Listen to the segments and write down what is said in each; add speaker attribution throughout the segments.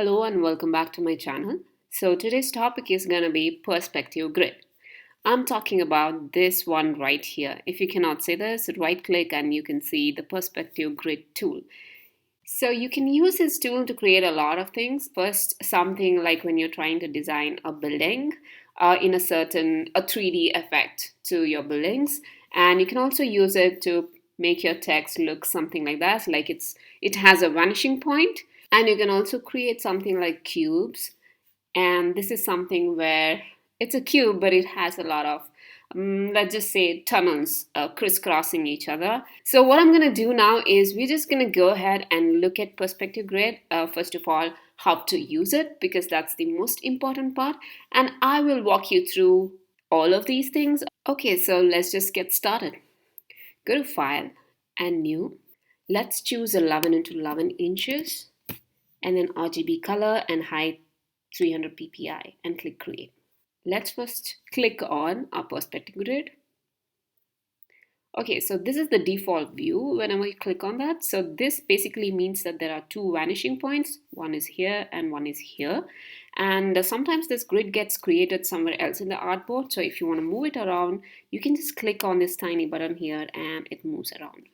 Speaker 1: Hello and welcome back to my channel. So today's topic is going to be perspective grid. I'm talking about this one right here. If you cannot see this, right click and you can see the perspective grid tool. So you can use this tool to create a lot of things. First, something like when you're trying to design a building in a 3D effect to your buildings. And you can also use it to make your text look something like that, like it has a vanishing point. And you can also create something like cubes. And this is something where it's a cube, but it has a lot of, let's just say, tunnels crisscrossing each other. So what I'm going to do now is we're just going to go ahead and look at perspective grid. First of all, how to use it, because that's the most important part. And I will walk you through all of these things. Okay, so let's just get started. Go to File and New. Let's choose 11 into 11 inches and then RGB color and height 300 ppi and click create. Let's first click on our perspective grid. Okay, so this is the default view whenever you click on that. So this basically means that there are two vanishing points. One is here and one is here. And sometimes this grid gets created somewhere else in the artboard. So if you want to move it around, you can just click on this tiny button here and it moves around.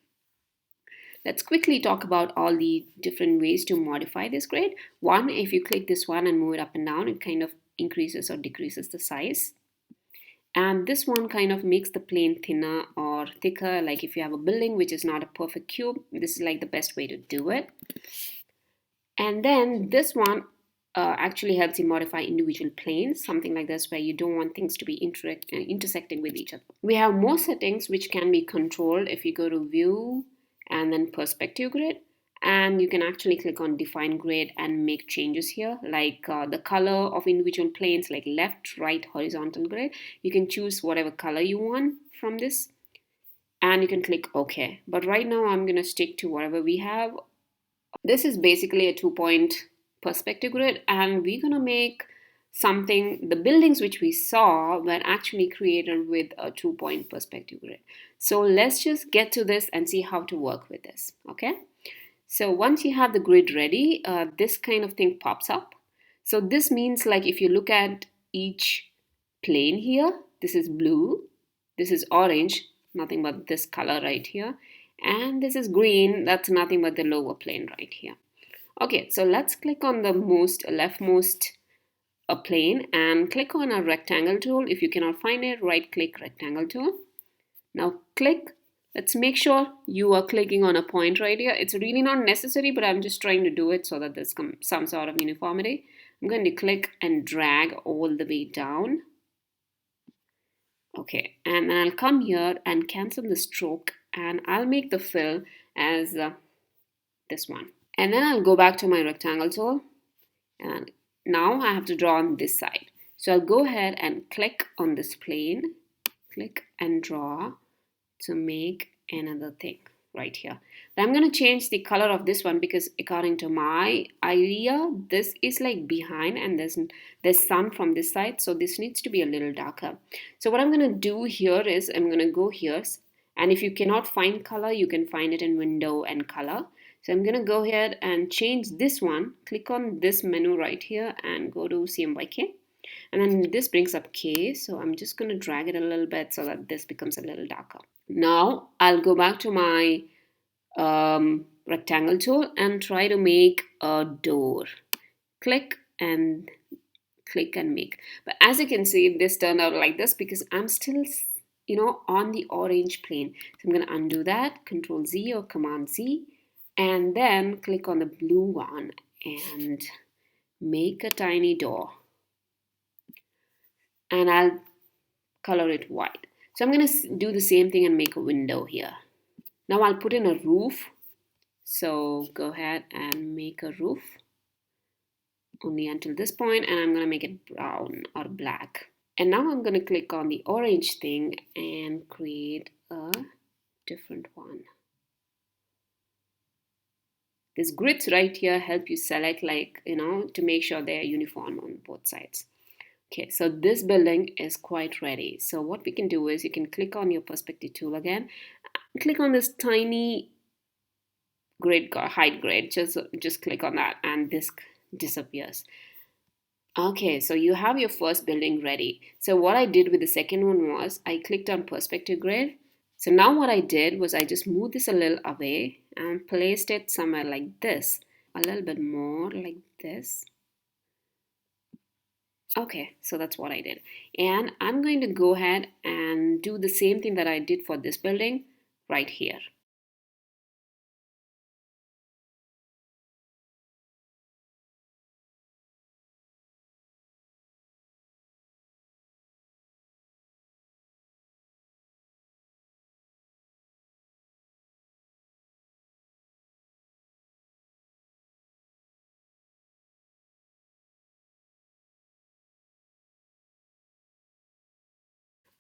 Speaker 1: Let's quickly talk about all the different ways to modify this grid. One, if you click this one and move it up and down, it kind of increases or decreases the size. And this one kind of makes the plane thinner or thicker. Like if you have a building which is not a perfect cube, this is like the best way to do it. And then this one actually helps you modify individual planes, something like this, where you don't want things to be intersecting with each other. We have more settings which can be controlled if you go to View and then Perspective Grid. And you can actually click on Define Grid and make changes here, like the color of individual planes, like left, right, horizontal grid. You can choose whatever color you want from this. And you can click OK. But right now I'm going to stick to whatever we have. This is basically a 2-point perspective grid, and we're going to make something. The buildings which we saw were actually created with a 2-point perspective grid. So let's just get to this and see how to work with this. Okay, so once you have the grid ready, this kind of thing pops up. So this means, like, if you look at each plane here, this is blue, this is orange, nothing but this color right here, and this is green, that's nothing but the lower plane right here. Okay, so let's click on the leftmost plane and click on a rectangle tool. If you cannot find it, right click rectangle tool. Now click. Let's make sure you are clicking on a point right here. It's really not necessary, but I'm just trying to do it so that there's some sort of uniformity. I'm going to click and drag all the way down. Okay, and then I'll come here and cancel the stroke, and I'll make the fill as this one. And then I'll go back to my rectangle tool, and now I have to draw on this side. So I'll go ahead and click on this plane, click and draw to make another thing right here. But I'm going to change the color of this one because according to my idea, this is like behind and there's sun from this side, so this needs to be a little darker. So what I'm going to do here is I'm going to go here, and if you cannot find color, you can find it in window and color. So I'm going to go ahead and change this one, click on this menu right here and go to CMYK. And then this brings up K, so I'm just going to drag it a little bit so that this becomes a little darker. Now I'll go back to my rectangle tool and try to make a door. Click and make. But as you can see, this turned out like this because I'm still, on the orange plane. So I'm going to undo that, Control Z or Command Z, and then click on the blue one and make a tiny door. And I'll color it white. So I'm going to do the same thing and make a window here. Now I'll put in a roof. So go ahead and make a roof only until this point, and I'm going to make it brown or black. And now I'm going to click on the orange thing and create a different one. These grids right here help you select, to make sure they're uniform on both sides. Okay, so this building is quite ready. So what we can do is you can click on your perspective tool again, click on this tiny grid, height grid, just click on that, and this disappears. Okay, so you have your first building ready. So what I did with the second one was I clicked on perspective grid. So now what I did was I just moved this a little away and placed it somewhere like this. A little bit more like this. Okay, so that's what I did. And I'm going to go ahead and do the same thing that I did for this building right here.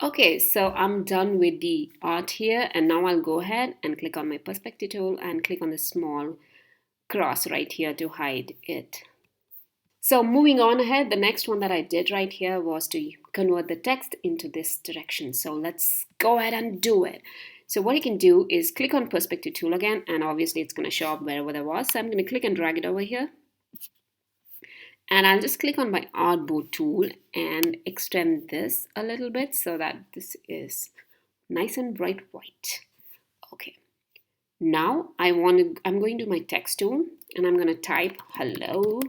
Speaker 1: Okay, so I'm done with the art here, and now I'll go ahead and click on my perspective tool and click on the small cross right here to hide it. So moving on ahead, the next one that I did right here was to convert the text into this direction. So let's go ahead and do it. So what you can do is click on perspective tool again, and obviously it's going to show up wherever there was. So I'm going to click and drag it over here. And I'll just click on my artboard tool and extend this a little bit so that this is nice and bright white. Okay. Now I'm going to my text tool and I'm going to type hello.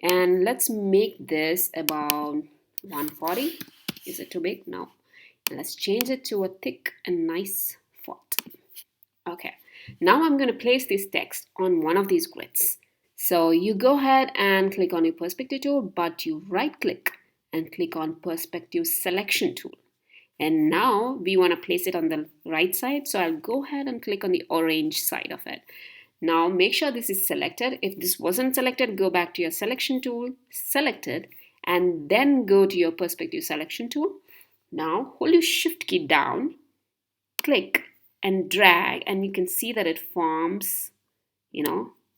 Speaker 1: And let's make this about 140. Is it too big? No. Let's change it to a thick and nice font. Okay. Now I'm going to place this text on one of these grids. So you go ahead and click on your perspective tool, but you right click and click on perspective selection tool. And now we want to place it on the right side. So I'll go ahead and click on the orange side of it. Now make sure this is selected. If this wasn't selected, go back to your selection tool, select it, and then go to your perspective selection tool. Now hold your shift key down, click and drag, and you can see that it forms,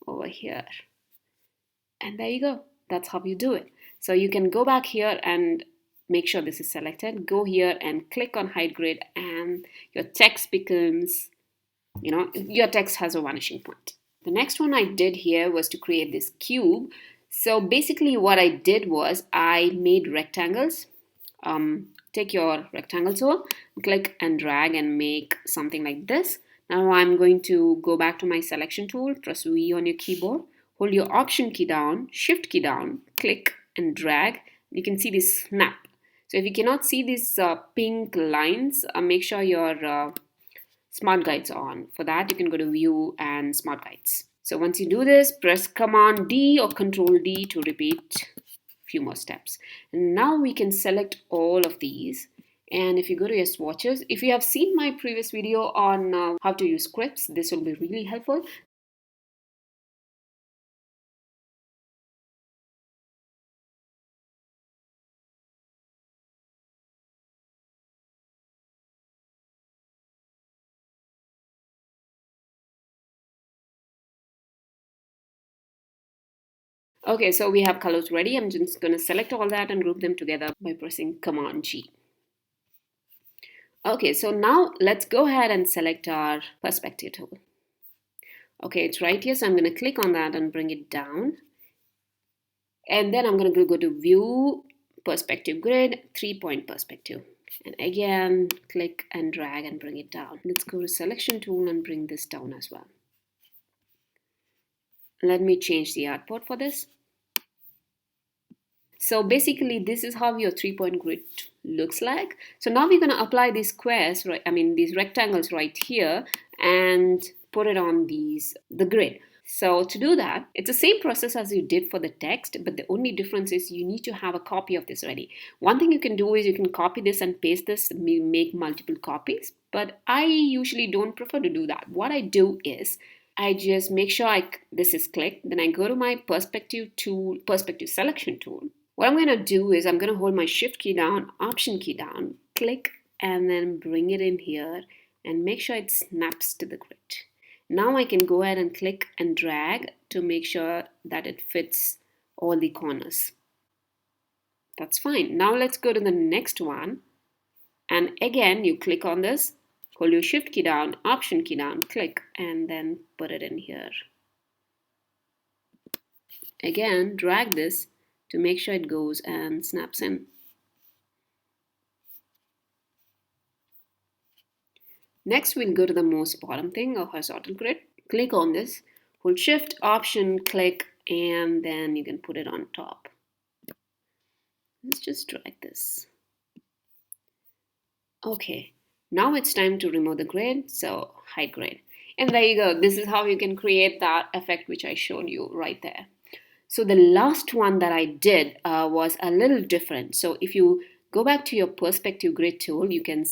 Speaker 1: over here. And there you go. That's how you do it. So you can go back here and make sure this is selected. Go here and click on hide grid and your text becomes, your text has a vanishing point. The next one I did here was to create this cube. So basically what I did was I made rectangles. Take your rectangle tool, click and drag and make something like this. Now I'm going to go back to my selection tool, press V on your keyboard, hold your option key down, shift key down, click and drag. You can see this snap. So if you cannot see these pink lines, make sure your smart guides are on. For that, you can go to view and smart guides. So once you do this, press Command D or Control D to repeat a few more steps. And now we can select all of these. And if you go to your swatches, if you have seen my previous video on how to use scripts, this will be really helpful. Okay, so we have colors ready. I'm just going to select all that and group them together by pressing Command G. Okay, so now let's go ahead and select our perspective tool. Okay, it's right here, so I'm going to click on that and bring it down. And then I'm going to go to View, Perspective Grid, 3-point perspective. And again, click and drag and bring it down. Let's go to Selection tool and bring this down as well. Let me change the artboard for this. So basically, this is how your 3-point grid looks like. So now we're going to apply these squares, right? These rectangles right here, and put it on the grid. So to do that, it's the same process as you did for the text, but the only difference is you need to have a copy of this ready. One thing you can do is you can copy this and paste this, make multiple copies, but I usually don't prefer to do that. What I do is I just make sure this is clicked, then I go to my perspective selection tool. What I'm going to do is I'm going to hold my shift key down, option key down, click, and then bring it in here and make sure it snaps to the grid. Now I can go ahead and click and drag to make sure that it fits all the corners. That's fine. Now let's go to the next one. And again, you click on this, hold your shift key down, option key down, click, and then put it in here. again drag this to make sure it goes and snaps in. Next, we'll go to the most bottom thing, a horizontal grid. Click on this, hold Shift, Option, click, and then you can put it on top. Let's just drag this. Okay, now it's time to remove the grid, so hide grid. And there you go. This is how you can create that effect which I showed you right there. So the last one that I did was a little different. So if you go back to your perspective grid tool, you can,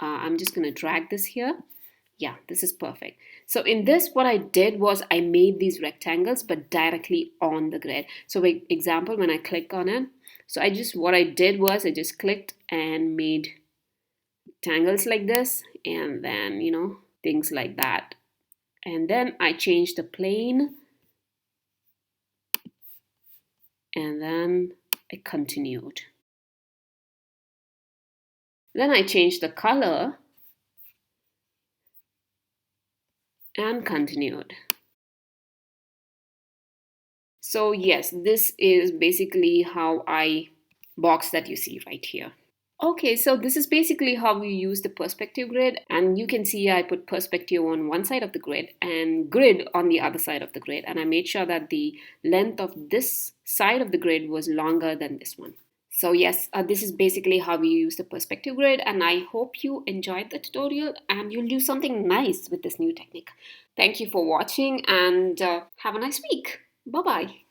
Speaker 1: I'm just going to drag this here. Yeah, this is perfect. So in this, what I did was I made these rectangles, but directly on the grid. So for example, when I click on it, so what I did was I just clicked and made rectangles like this, and then, things like that. And then I changed the plane, and then I continued. Then I changed the color and continued. So yes, this is basically how I box that you see right here. Okay, so this is basically how we use the perspective grid, and you can see I put perspective on one side of the grid and grid on the other side of the grid, and I made sure that the length of this side of the grid was longer than this one. So yes, this is basically how we use the perspective grid, and I hope you enjoyed the tutorial and you'll do something nice with this new technique. Thank you for watching, and have a nice week. Bye-bye.